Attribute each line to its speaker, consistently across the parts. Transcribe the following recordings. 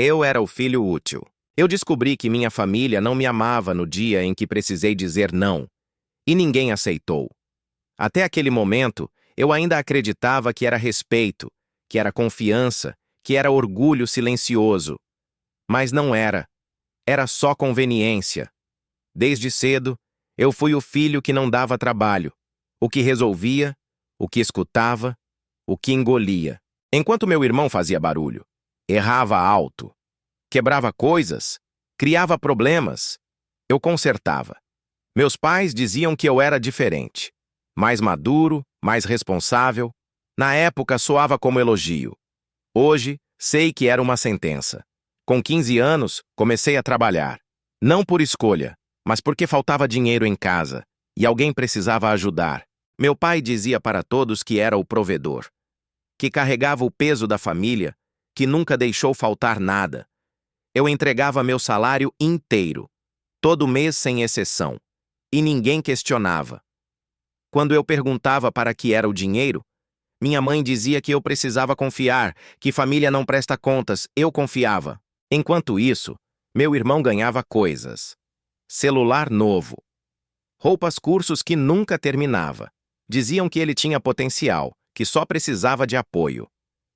Speaker 1: Eu era o filho útil. Eu descobri que minha família não me amava no dia em que precisei dizer não, e ninguém aceitou. Até aquele momento, eu ainda acreditava que era respeito, que era confiança, que era orgulho silencioso. Mas não era. Era só conveniência. Desde cedo, eu fui o filho que não dava trabalho, o que resolvia, o que escutava, o que engolia. Enquanto meu irmão fazia barulho, errava alto, quebrava coisas, criava problemas, eu consertava. Meus pais diziam que eu era diferente, mais maduro, mais responsável. Na época soava como elogio. Hoje, sei que era uma sentença. Com 15 anos, comecei a trabalhar. Não por escolha, mas porque faltava dinheiro em casa e alguém precisava ajudar. Meu pai dizia para todos que era o provedor, que carregava o peso da família, que nunca deixou faltar nada. Eu entregava meu salário inteiro, todo mês sem exceção, e ninguém questionava. Quando eu perguntava para que era o dinheiro, minha mãe dizia que eu precisava confiar, que família não presta contas, eu confiava. Enquanto isso, meu irmão ganhava coisas. Celular novo. Roupas cursos que nunca terminava. Diziam que ele tinha potencial, que só precisava de apoio.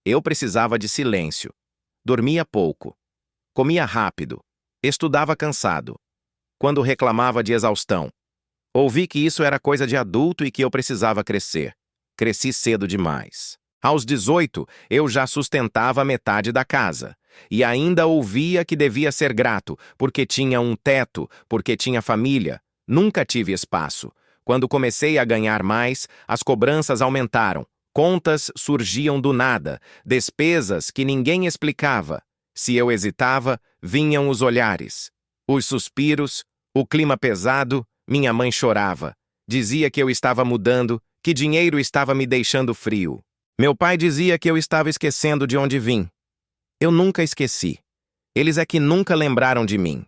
Speaker 1: Eu precisava de silêncio. Dormia pouco. Comia rápido. Estudava cansado. Quando reclamava de exaustão. Ouvi que isso era coisa de adulto e que eu precisava crescer. Cresci cedo demais. Aos 18, eu já sustentava metade da casa. E ainda ouvia que devia ser grato, porque tinha um teto, porque tinha família. Nunca tive espaço. Quando comecei a ganhar mais, as cobranças aumentaram. Contas surgiam do nada, despesas que ninguém explicava. Se eu hesitava, vinham os olhares. Os suspiros, o clima pesado, minha mãe chorava. Dizia que eu estava mudando, que dinheiro estava me deixando frio. Meu pai dizia que eu estava esquecendo de onde vim. Eu nunca esqueci. Eles é que nunca lembraram de mim.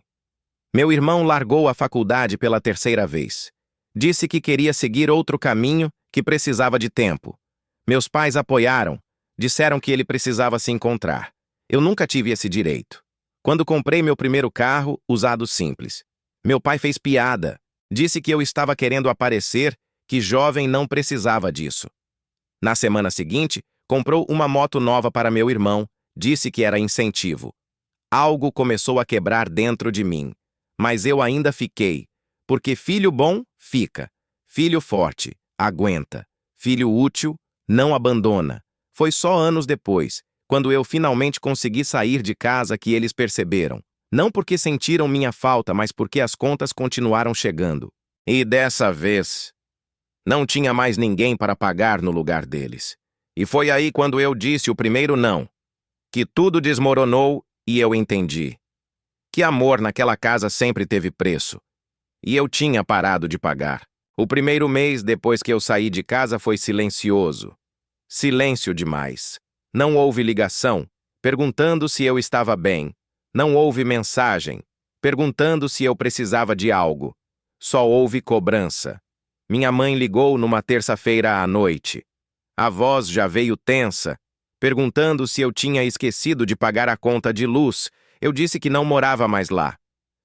Speaker 1: Meu irmão largou a faculdade pela terceira vez. Disse que queria seguir outro caminho, que precisava de tempo. Meus pais apoiaram. Disseram que ele precisava se encontrar. Eu nunca tive esse direito. Quando comprei meu primeiro carro, usado simples, meu pai fez piada. Disse que eu estava querendo aparecer, que jovem não precisava disso. Na semana seguinte, comprou uma moto nova para meu irmão. Disse que era incentivo. Algo começou a quebrar dentro de mim. Mas eu ainda fiquei. Porque filho bom, fica. Filho forte, aguenta. Filho útil, não abandona. Foi só anos depois, quando eu finalmente consegui sair de casa, que eles perceberam. Não porque sentiram minha falta, mas porque as contas continuaram chegando. E dessa vez, não tinha mais ninguém para pagar no lugar deles. E foi aí quando eu disse o primeiro não, que tudo desmoronou e eu entendi. Que amor naquela casa sempre teve preço. E eu tinha parado de pagar. O primeiro mês depois que eu saí de casa foi silencioso. Silêncio demais. Não houve ligação, perguntando se eu estava bem. Não houve mensagem, perguntando se eu precisava de algo. Só houve cobrança. Minha mãe ligou numa terça-feira à noite. A voz já veio tensa, perguntando se eu tinha esquecido de pagar a conta de luz. Eu disse que não morava mais lá.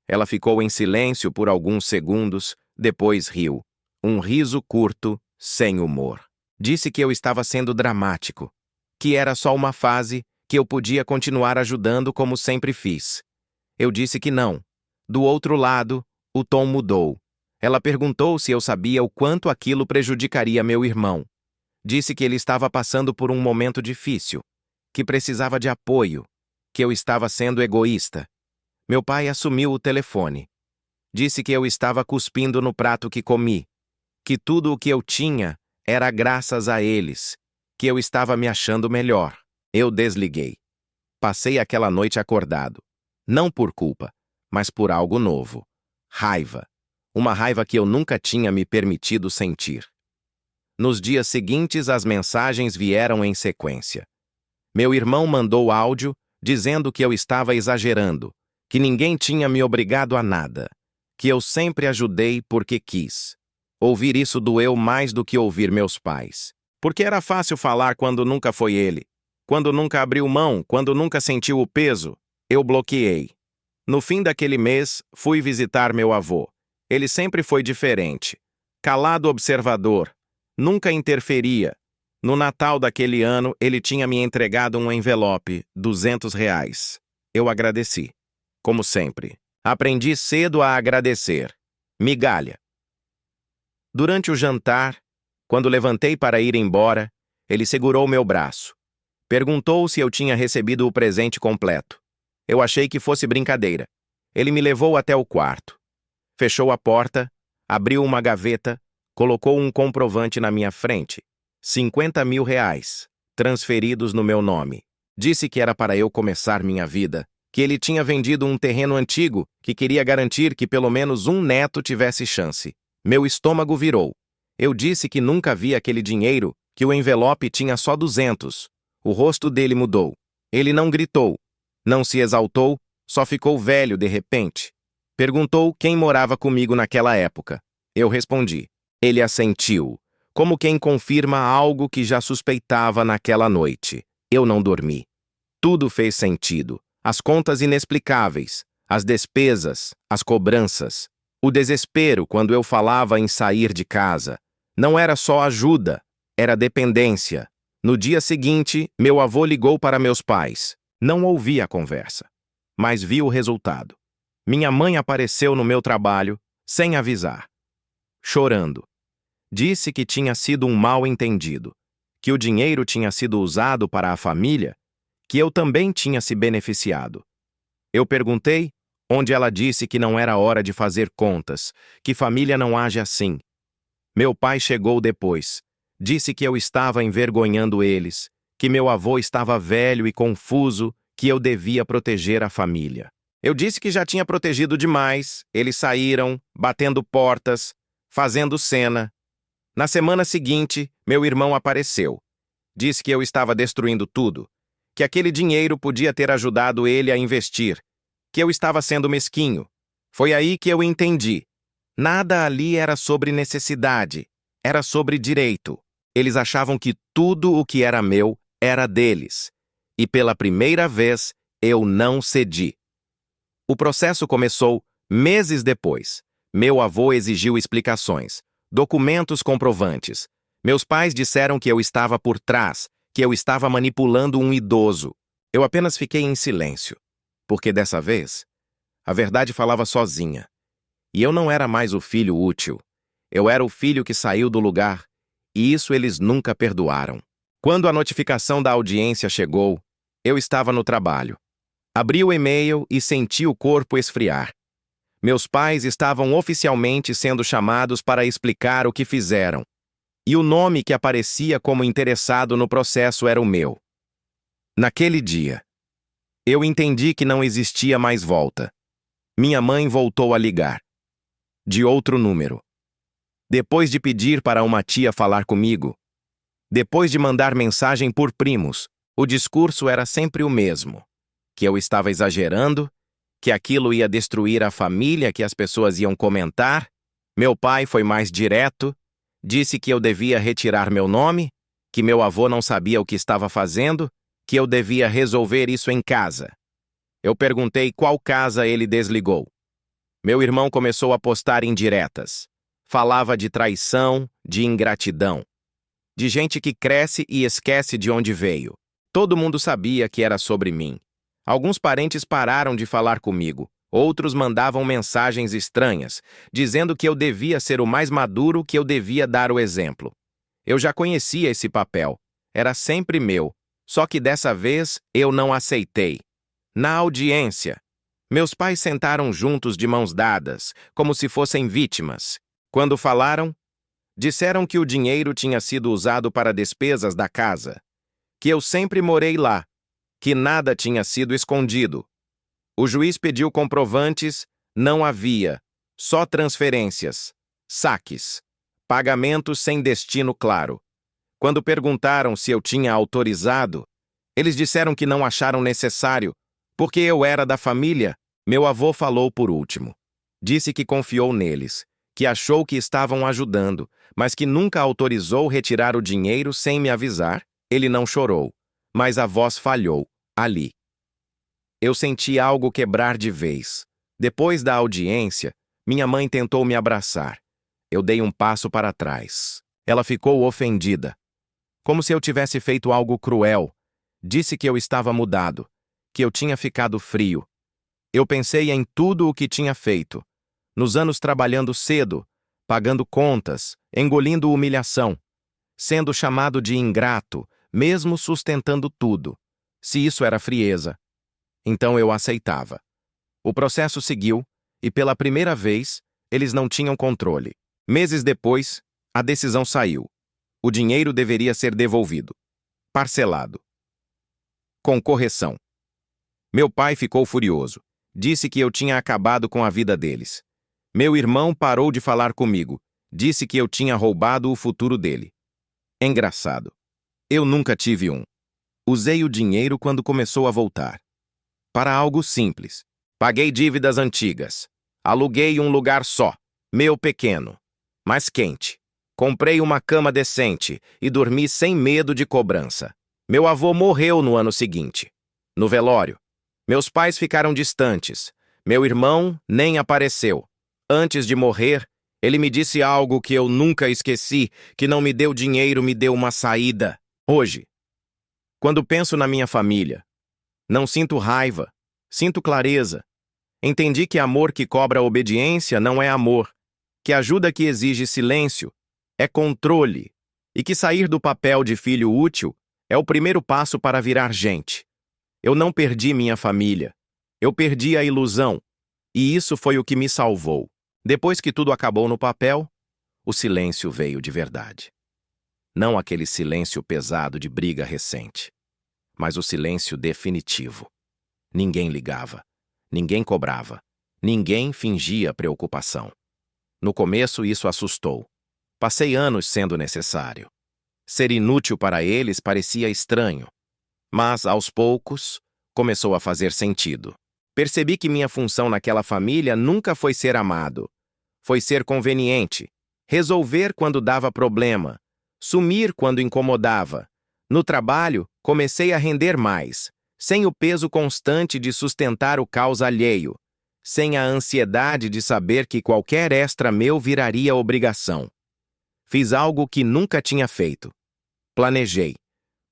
Speaker 1: Ela ficou em silêncio por alguns segundos, depois riu. Um riso curto, sem humor. Disse que eu estava sendo dramático, que era só uma fase, que eu podia continuar ajudando como sempre fiz. Eu disse que não. Do outro lado, o tom mudou. Ela perguntou se eu sabia o quanto aquilo prejudicaria meu irmão. Disse que ele estava passando por um momento difícil, que precisava de apoio, que eu estava sendo egoísta. Meu pai assumiu o telefone. Disse que eu estava cuspindo no prato que comi, que tudo o que eu tinha era graças a eles, que eu estava me achando melhor. Eu desliguei. Passei aquela noite acordado. Não por culpa, mas por algo novo. Raiva. Uma raiva que eu nunca tinha me permitido sentir. Nos dias seguintes, as mensagens vieram em sequência. Meu irmão mandou áudio dizendo que eu estava exagerando, que ninguém tinha me obrigado a nada, que eu sempre ajudei porque quis. Ouvir isso doeu mais do que ouvir meus pais. Porque era fácil falar quando nunca foi ele, quando nunca abriu mão, quando nunca sentiu o peso. Eu bloqueei. No fim daquele mês, fui visitar meu avô. Ele sempre foi diferente. Calado observador. Nunca interferia. No Natal daquele ano, ele tinha me entregado um envelope, R$ 200. Eu agradeci. Como sempre. Aprendi cedo a agradecer. Migalha. Durante o jantar, quando levantei para ir embora, ele segurou meu braço. Perguntou se eu tinha recebido o presente completo. Eu achei que fosse brincadeira. Ele me levou até o quarto. Fechou a porta, abriu uma gaveta, colocou um comprovante na minha frente. R$ 50.000, transferidos no meu nome. Disse que era para eu começar minha vida, que ele tinha vendido um terreno antigo, que queria garantir que pelo menos um neto tivesse chance. Meu estômago virou. Eu disse que nunca vi aquele dinheiro, que o envelope tinha só 200. O rosto dele mudou. Ele não gritou, não se exaltou, só ficou velho de repente. Perguntou quem morava comigo naquela época. Eu respondi. Ele assentiu, como quem confirma algo que já suspeitava naquela noite. Eu não dormi. Tudo fez sentido. As contas inexplicáveis, as despesas, as cobranças. O desespero quando eu falava em sair de casa. Não era só ajuda, era dependência. No dia seguinte, meu avô ligou para meus pais. Não ouvi a conversa, mas vi o resultado. Minha mãe apareceu no meu trabalho, sem avisar, chorando. Disse que tinha sido um mal-entendido, que o dinheiro tinha sido usado para a família, que eu também tinha se beneficiado. Eu perguntei, onde ela disse que não era hora de fazer contas, que família não age assim. Meu pai chegou depois. Disse que eu estava envergonhando eles, que meu avô estava velho e confuso, que eu devia proteger a família. Eu disse que já tinha protegido demais, eles saíram, batendo portas, fazendo cena. Na semana seguinte, meu irmão apareceu. Disse que eu estava destruindo tudo, que aquele dinheiro podia ter ajudado ele a investir, que eu estava sendo mesquinho. Foi aí que eu entendi. Nada ali era sobre necessidade, era sobre direito. Eles achavam que tudo o que era meu era deles. E pela primeira vez, eu não cedi. O processo começou meses depois. Meu avô exigiu explicações, documentos comprovantes. Meus pais disseram que eu estava por trás, que eu estava manipulando um idoso. Eu apenas fiquei em silêncio, porque dessa vez, a verdade falava sozinha. E eu não era mais o filho útil. Eu era o filho que saiu do lugar, e isso eles nunca perdoaram. Quando a notificação da audiência chegou, eu estava no trabalho. Abri o e-mail e senti o corpo esfriar. Meus pais estavam oficialmente sendo chamados para explicar o que fizeram. E o nome que aparecia como interessado no processo era o meu. Naquele dia, eu entendi que não existia mais volta. Minha mãe voltou a ligar. De outro número. Depois de pedir para uma tia falar comigo, depois de mandar mensagem por primos, o discurso era sempre o mesmo. Que eu estava exagerando, que aquilo ia destruir a família, que as pessoas iam comentar. Meu pai foi mais direto, disse que eu devia retirar meu nome, que meu avô não sabia o que estava fazendo, que eu devia resolver isso em casa. Eu perguntei qual casa ele desligou. Meu irmão começou a postar indiretas. Falava de traição, de ingratidão. De gente que cresce e esquece de onde veio. Todo mundo sabia que era sobre mim. Alguns parentes pararam de falar comigo. Outros mandavam mensagens estranhas, dizendo que eu devia ser o mais maduro, que eu devia dar o exemplo. Eu já conhecia esse papel. Era sempre meu. Só que dessa vez eu não aceitei. Na audiência, meus pais sentaram juntos de mãos dadas, como se fossem vítimas. Quando falaram, disseram que o dinheiro tinha sido usado para despesas da casa, que eu sempre morei lá, que nada tinha sido escondido. O juiz pediu comprovantes, não havia, só transferências, saques, pagamentos sem destino claro. Quando perguntaram se eu tinha autorizado, eles disseram que não acharam necessário, porque eu era da família. Meu avô falou por último. Disse que confiou neles, que achou que estavam ajudando, mas que nunca autorizou retirar o dinheiro sem me avisar. Ele não chorou, mas a voz falhou, ali. Eu senti algo quebrar de vez. Depois da audiência, minha mãe tentou me abraçar. Eu dei um passo para trás. Ela ficou ofendida. Como se eu tivesse feito algo cruel. Disse que eu estava mudado, que eu tinha ficado frio. Eu pensei em tudo o que tinha feito. Nos anos trabalhando cedo, pagando contas, engolindo humilhação, sendo chamado de ingrato, mesmo sustentando tudo. Se isso era frieza, então eu aceitava. O processo seguiu, e pela primeira vez, eles não tinham controle. Meses depois, a decisão saiu. O dinheiro deveria ser devolvido. Parcelado. Com correção. Meu pai ficou furioso. Disse que eu tinha acabado com a vida deles. Meu irmão parou de falar comigo. Disse que eu tinha roubado o futuro dele. Engraçado. Eu nunca tive um. Usei o dinheiro quando começou a voltar. Para algo simples. Paguei dívidas antigas. Aluguei um lugar só, meu pequeno, mas quente. Comprei uma cama decente e dormi sem medo de cobrança. Meu avô morreu no ano seguinte. No velório. Meus pais ficaram distantes. Meu irmão nem apareceu. Antes de morrer, ele me disse algo que eu nunca esqueci, que não me deu dinheiro, me deu uma saída. Hoje, quando penso na minha família, não sinto raiva, sinto clareza. Entendi que amor que cobra obediência não é amor, que ajuda que exige silêncio é controle, e que sair do papel de filho útil é o primeiro passo para virar gente. Eu não perdi minha família, eu perdi a ilusão, e isso foi o que me salvou. Depois que tudo acabou no papel, o silêncio veio de verdade. Não aquele silêncio pesado de briga recente, mas o silêncio definitivo. Ninguém ligava, ninguém cobrava, ninguém fingia preocupação. No começo isso assustou. Passei anos sendo necessário. Ser inútil para eles parecia estranho. Mas, aos poucos, começou a fazer sentido. Percebi que minha função naquela família nunca foi ser amado. Foi ser conveniente, resolver quando dava problema, sumir quando incomodava. No trabalho, comecei a render mais, sem o peso constante de sustentar o caos alheio, sem a ansiedade de saber que qualquer extra meu viraria obrigação. Fiz algo que nunca tinha feito. Planejei.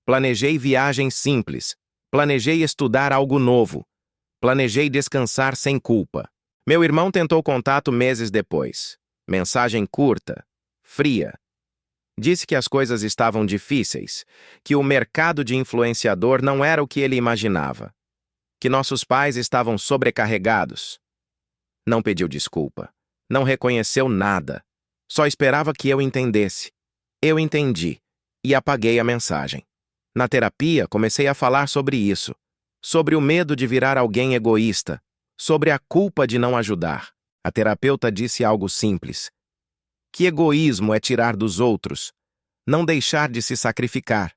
Speaker 1: Planejei viagens simples. Planejei estudar algo novo. Planejei descansar sem culpa. Meu irmão tentou contato meses depois. Mensagem curta, fria. Disse que as coisas estavam difíceis, que o mercado de influenciador não era o que ele imaginava, que nossos pais estavam sobrecarregados. Não pediu desculpa. Não reconheceu nada. Só esperava que eu entendesse. Eu entendi e apaguei a mensagem. Na terapia, comecei a falar sobre isso, sobre o medo de virar alguém egoísta, sobre a culpa de não ajudar. A terapeuta disse algo simples. Que egoísmo é tirar dos outros, não deixar de se sacrificar.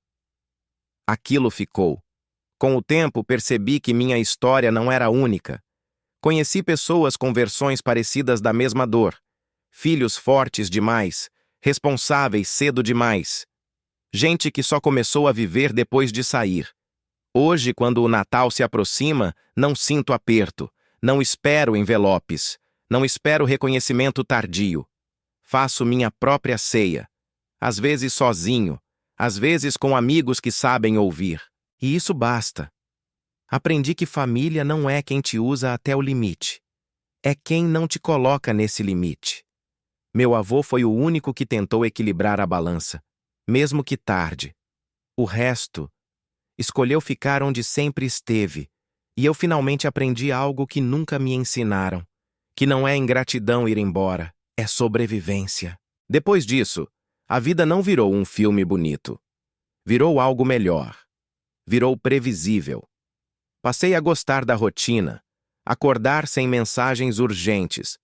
Speaker 1: Aquilo ficou. Com o tempo, percebi que minha história não era única. Conheci pessoas com versões parecidas da mesma dor. Filhos fortes demais, responsáveis cedo demais. Gente que só começou a viver depois de sair. Hoje, quando o Natal se aproxima, não sinto aperto, não espero envelopes, não espero reconhecimento tardio. Faço minha própria ceia, às vezes sozinho, às vezes com amigos que sabem ouvir. E isso basta. Aprendi que família não é quem te usa até o limite. É quem não te coloca nesse limite. Meu avô foi o único que tentou equilibrar a balança, mesmo que tarde. O resto escolheu ficar onde sempre esteve, e eu finalmente aprendi algo que nunca me ensinaram, que não é ingratidão ir embora, é sobrevivência. Depois disso, a vida não virou um filme bonito. Virou algo melhor. Virou previsível. Passei a gostar da rotina, acordar sem mensagens urgentes,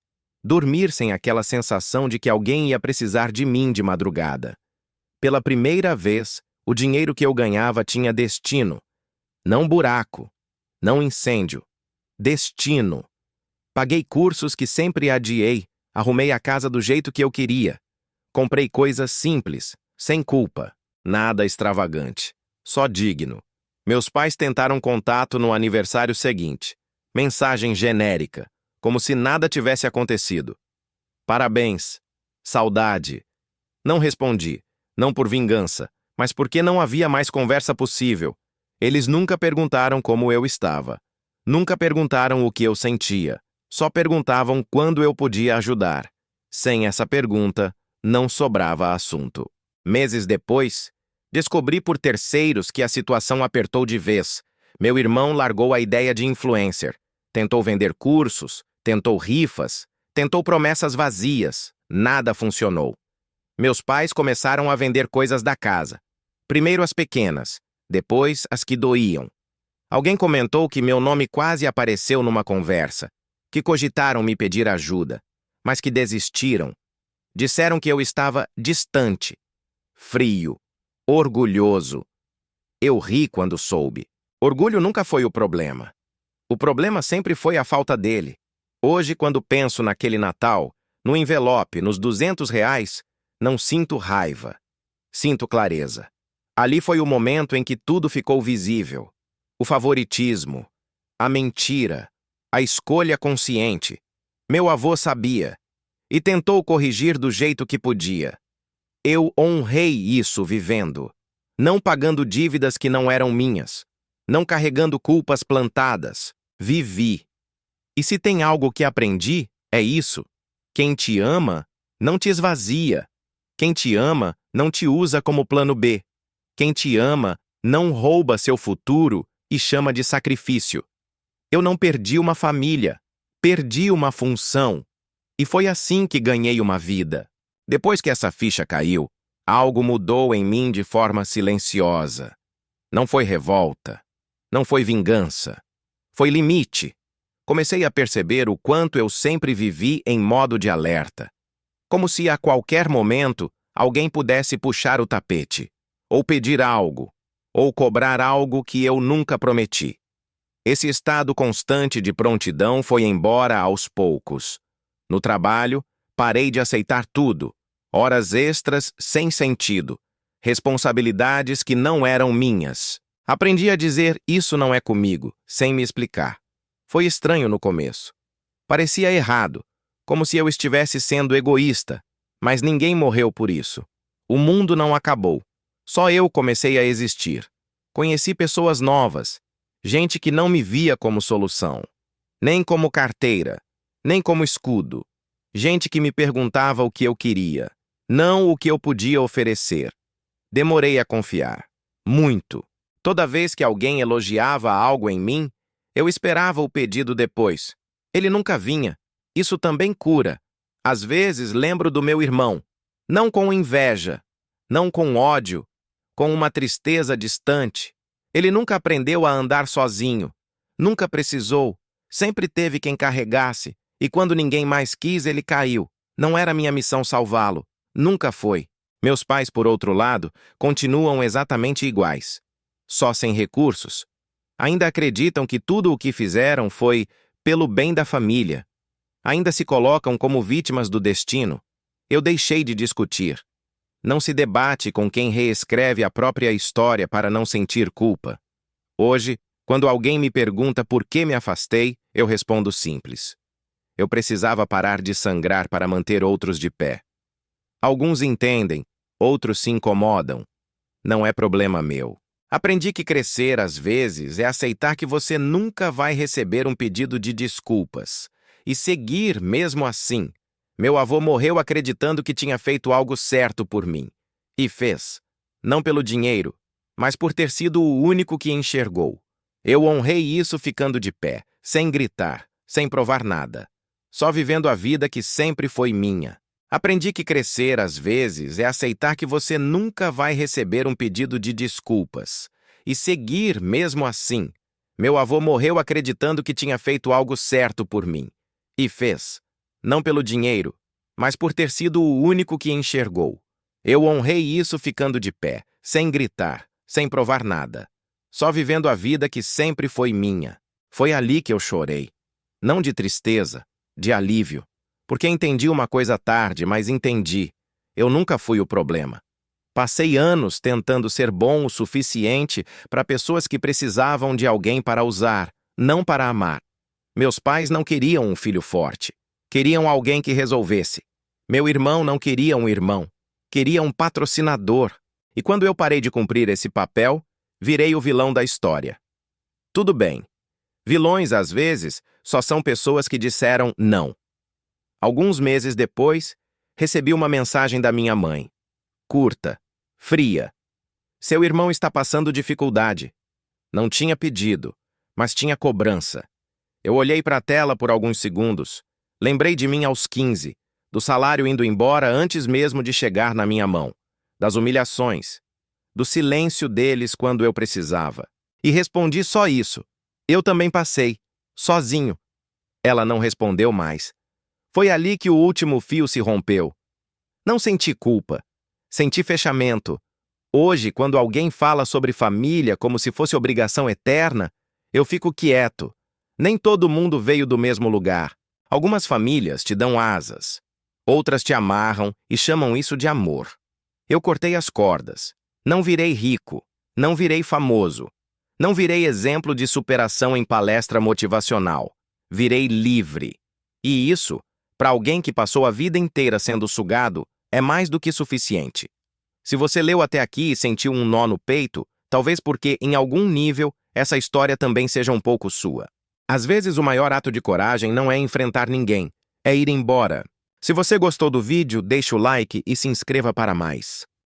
Speaker 1: dormir sem aquela sensação de que alguém ia precisar de mim de madrugada. Pela primeira vez, o dinheiro que eu ganhava tinha destino. Não buraco, não incêndio. Destino. Paguei cursos que sempre adiei, arrumei a casa do jeito que eu queria. Comprei coisas simples, sem culpa, nada extravagante, só digno. Meus pais tentaram contato no aniversário seguinte. Mensagem genérica, como se nada tivesse acontecido. Parabéns. Saudade. Não respondi, não por vingança, mas porque não havia mais conversa possível. Eles nunca perguntaram como eu estava. Nunca perguntaram o que eu sentia. Só perguntavam quando eu podia ajudar. Sem essa pergunta, não sobrava assunto. Meses depois, descobri por terceiros que a situação apertou de vez. Meu irmão largou a ideia de influencer. Tentou vender cursos, tentou rifas, tentou promessas vazias. Nada funcionou. Meus pais começaram a vender coisas da casa. Primeiro as pequenas, depois as que doíam. Alguém comentou que meu nome quase apareceu numa conversa, que cogitaram me pedir ajuda, mas que desistiram. Disseram que eu estava distante, frio, orgulhoso. Eu ri quando soube. Orgulho nunca foi o problema. O problema sempre foi a falta dele. Hoje, quando penso naquele Natal, no envelope, nos R$ 200, não sinto raiva. Sinto clareza. Ali foi o momento em que tudo ficou visível. O favoritismo, a mentira, a escolha consciente. Meu avô sabia e tentou corrigir do jeito que podia. Eu honrei isso vivendo, não pagando dívidas que não eram minhas, não carregando culpas plantadas. Vivi. E se tem algo que aprendi, é isso. Quem te ama, não te esvazia. Quem te ama, não te usa como plano B. Quem te ama, não rouba seu futuro e chama de sacrifício. Eu não perdi uma família, perdi uma função. E foi assim que ganhei uma vida. Depois que essa ficha caiu, algo mudou em mim de forma silenciosa. Não foi revolta, não foi vingança, foi limite. Comecei a perceber o quanto eu sempre vivi em modo de alerta. Como se a qualquer momento alguém pudesse puxar o tapete, ou pedir algo, ou cobrar algo que eu nunca prometi. Esse estado constante de prontidão foi embora aos poucos. No trabalho, parei de aceitar tudo, horas extras sem sentido, responsabilidades que não eram minhas. Aprendi a dizer isso não é comigo, sem me explicar. Foi estranho no começo. Parecia errado, como se eu estivesse sendo egoísta, mas ninguém morreu por isso. O mundo não acabou. Só eu comecei a existir. Conheci pessoas novas, gente que não me via como solução, nem como carteira, nem como escudo. Gente que me perguntava o que eu queria, não o que eu podia oferecer. Demorei a confiar. Muito. Toda vez que alguém elogiava algo em mim, eu esperava o pedido depois. Ele nunca vinha. Isso também cura. Às vezes lembro do meu irmão, não com inveja, não com ódio, com uma tristeza distante. Ele nunca aprendeu a andar sozinho, nunca precisou, sempre teve quem carregasse, e quando ninguém mais quis, ele caiu. Não era minha missão salvá-lo, nunca foi. Meus pais, por outro lado, continuam exatamente iguais, só sem recursos. Ainda acreditam que tudo o que fizeram foi pelo bem da família. Ainda se colocam como vítimas do destino. Eu deixei de discutir. Não se debate com quem reescreve a própria história para não sentir culpa. Hoje, quando alguém me pergunta por que me afastei, eu respondo simples. Eu precisava parar de sangrar para manter outros de pé. Alguns entendem, outros se incomodam. Não é problema meu. Aprendi que crescer, às vezes, é aceitar que você nunca vai receber um pedido de desculpas. E seguir mesmo assim. Meu avô morreu acreditando que tinha feito algo certo por mim. E fez. Não pelo dinheiro, mas por ter sido o único que enxergou. Eu honrei isso ficando de pé, sem gritar, sem provar nada. Só vivendo a vida que sempre foi minha. Aprendi que crescer, às vezes, é aceitar que você nunca vai receber um pedido de desculpas. E seguir mesmo assim. Meu avô morreu acreditando que tinha feito algo certo por mim. E fez. Não pelo dinheiro, mas por ter sido o único que enxergou. Eu honrei isso ficando de pé, sem gritar, sem provar nada. Só vivendo a vida que sempre foi minha. Foi ali que eu chorei. Não de tristeza, de alívio. Porque entendi uma coisa tarde, mas entendi. Eu nunca fui o problema. Passei anos tentando ser bom o suficiente para pessoas que precisavam de alguém para usar, não para amar. Meus pais não queriam um filho forte. Queriam alguém que resolvesse. Meu irmão não queria um irmão. Queria um patrocinador. E quando eu parei de cumprir esse papel, virei o vilão da história. Tudo bem. Vilões, às vezes, só são pessoas que disseram não. Alguns meses depois, recebi uma mensagem da minha mãe. Curta, fria. Seu irmão está passando dificuldade. Não tinha pedido, mas tinha cobrança. Eu olhei para a tela por alguns segundos. Lembrei de mim aos 15, do salário indo embora antes mesmo de chegar na minha mão, das humilhações, do silêncio deles quando eu precisava. E respondi só isso. Eu também passei, sozinho. Ela não respondeu mais. Foi ali que o último fio se rompeu. Não senti culpa. Senti fechamento. Hoje, quando alguém fala sobre família como se fosse obrigação eterna, eu fico quieto. Nem todo mundo veio do mesmo lugar. Algumas famílias te dão asas. Outras te amarram e chamam isso de amor. Eu cortei as cordas. Não virei rico. Não virei famoso. Não virei exemplo de superação em palestra motivacional. Virei livre. E isso, para alguém que passou a vida inteira sendo sugado, é mais do que suficiente. Se você leu até aqui e sentiu um nó no peito, talvez porque, em algum nível, essa história também seja um pouco sua. Às vezes, o maior ato de coragem não é enfrentar ninguém, é ir embora. Se você gostou do vídeo, deixe o like e se inscreva para mais.